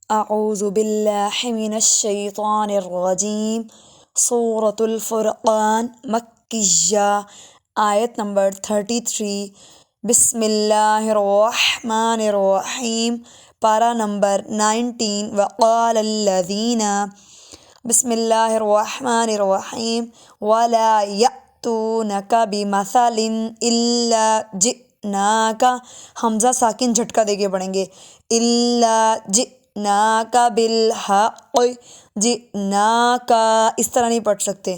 اعوذ باللہ من الشیطان الرجیم سورۃ الفرقان مکیہ آیت نمبر 33 بسم اللہ الرحمن الرحیم پارہ نمبر 19 وقال الذین بسم اللہ الرحمن الرحیم ولا یأتونک بمثل الا جئناک حمزہ ساکن جھٹکا دے کے پڑھیں گے الا جئناک بالحق جئناک اس طرح نہیں پڑھ سکتے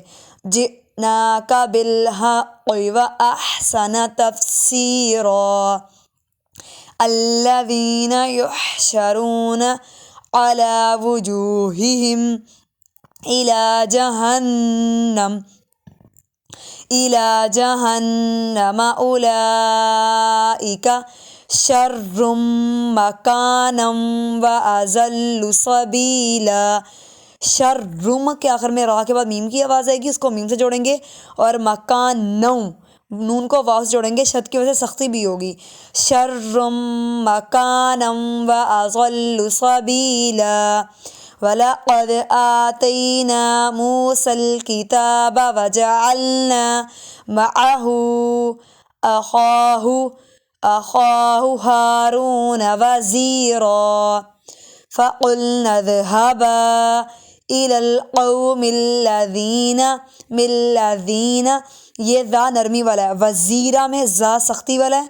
جئناک بالحق واحسن تفسیرا الذین یحشرون علی وجوہہم إلى جهنم أولئك شر مكانا وأضل سبيلا شرم کے آخر میں را کے بعد میم کی آواز آئے گی، اس کو میم سے جوڑیں گے، اور مکان نون کو واو سے جوڑیں گے، شد کی وجہ سے سختی بھی ہوگی. شرم مکانا وأضل سبيلا وَلَقَدْ آتَيْنَا مُوسَى الْكِتَابَ وَجَعَلْنَا مَعَهُ أَخَاهُ هَارُونَ وَزِيرًا فَقُلْنَا اذْهَبَا إِلَى الْقَوْمِ الَّذِينَ یہ ذا نرمی والا ہے، وزیرہ میں ذا سختی والا ہے،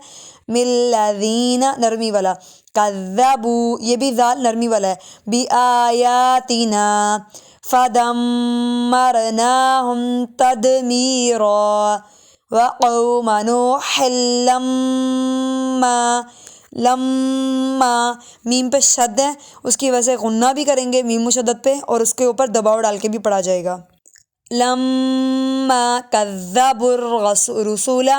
مِلَّذِينَ نرمی والا، کذبوا یہ بھی ذال نرمی والا ہے، بِآیاتنا فدمرناہم تدمیرا وقوم نوح لما میم پہ شد ہے، اس کی وجہ سے غنہ بھی کریں گے میم مشدد پہ، اور اس کے اوپر دباؤ ڈال کے بھی پڑھا جائے گا. لما کذبوا الرسول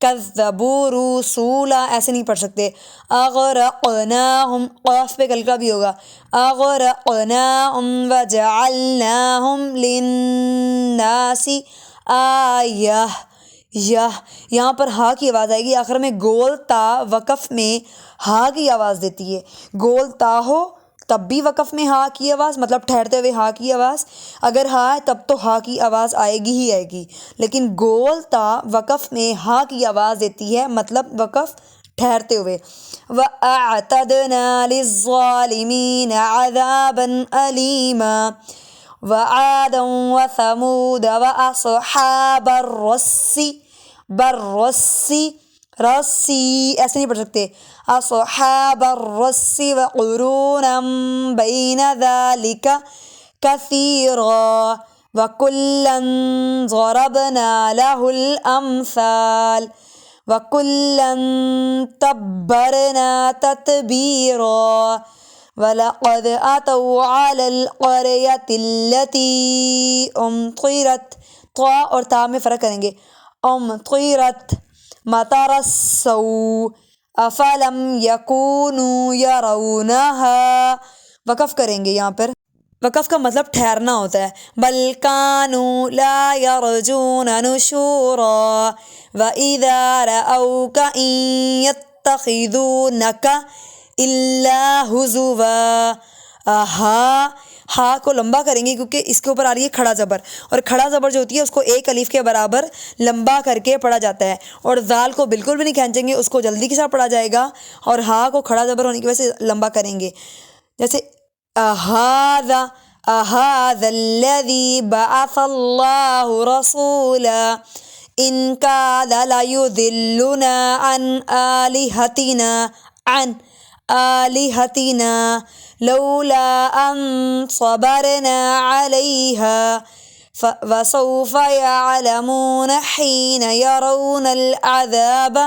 کذبوا رسولا ایسے نہیں پڑھ سکتے. اغرقناہم قاف پہ کلکا بھی ہوگا، اغرقناہم وجعلناہم للناس آیہ یہاں پر ہا کی آواز آئے گی، آخر میں گول تا وقف میں ہا کی آواز دیتی ہے. گول تا ہو تب بھی وقف میں ہا کی آواز، مطلب ٹھہرتے ہوئے ہا کی آواز، اگر ہا ہے تب تو ہا کی آواز آئے گی ہی آئے گی، لیکن گول تا وقف میں ہا کی آواز دیتی ہے، مطلب وقف ٹھہرتے ہوئے. وَأَعْتَدْنَا لِلظَّالِمِينَ عَذَابًا أَلِيمًا وَعَادًا وَثَمُودَ وَأَصْحَابَ الرَّسِّ رسی ایسے نہیں پڑھ سکتے، اصحاب الرس وقرونا بین ذلک کثیرا وکلا ضربنا له الامثال وکلا تبرنا تتبیرا وَلَقَدْ أَتَوْا عَلَى الْقَرْيَةِ الَّتِي أُمْطِرَتْ طا اور تا میں فرق کریں گے، أُمْطِرَتْ مطر السوء افلم یکونوا یرونہا وقف کریں گے. یہاں پر وقف کا مطلب ٹھہرنا ہوتا ہے. بل کانوا لا یرجون نشورا وَإِذَا رَأَوْكَ إِن يَتَّخِذُونَكَ إِلَّا هُزُوًا ہا کو لمبا کریں گے کیونکہ اس کے اوپر آ رہی ہے کھڑا زبر، اور کھڑا زبر جو ہوتی ہے اس کو ایک الف کے برابر لمبا کر کے پڑھا جاتا ہے، اور ذال کو بالکل بھی نہیں کھینچیں گے، اس کو جلدی کے ساتھ پڑھا جائے گا، اور ہا کو کھڑا زبر ہونے کی وجہ سے لمبا کریں گے. جیسے اَهَذَا الَّذِي بَعَثَ اللَّهُ رَسُولًا إِن كَادَ لَيُضِلُّنَا عَنْ آلِهَتِنَا لولا أن صبرنا عليها وسوف يعلمون حين يرون العذاب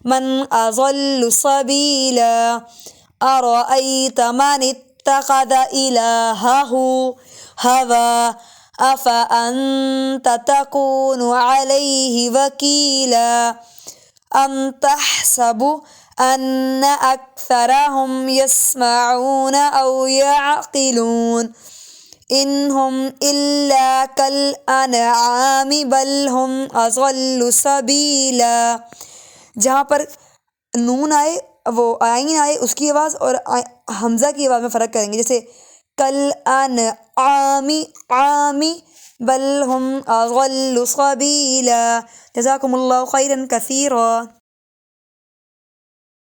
من أضل سبيلا أرأيت من اتخذ إلهه هواه أفأنت تكون عليه وكيلا أم تحسب أن أكثرهم يسمعون أو يعقلون إن هم إلا كالأنعام بل هم أضل سبيلا. جہاں پر نون آئے وہ آئین آئے اس کی آواز اور حمزہ کی آواز میں فرق کریں گے، جیسے کل انعامی عامی بل ہم اضل سبیلا جزاکم اللہ خیرا کثیرا.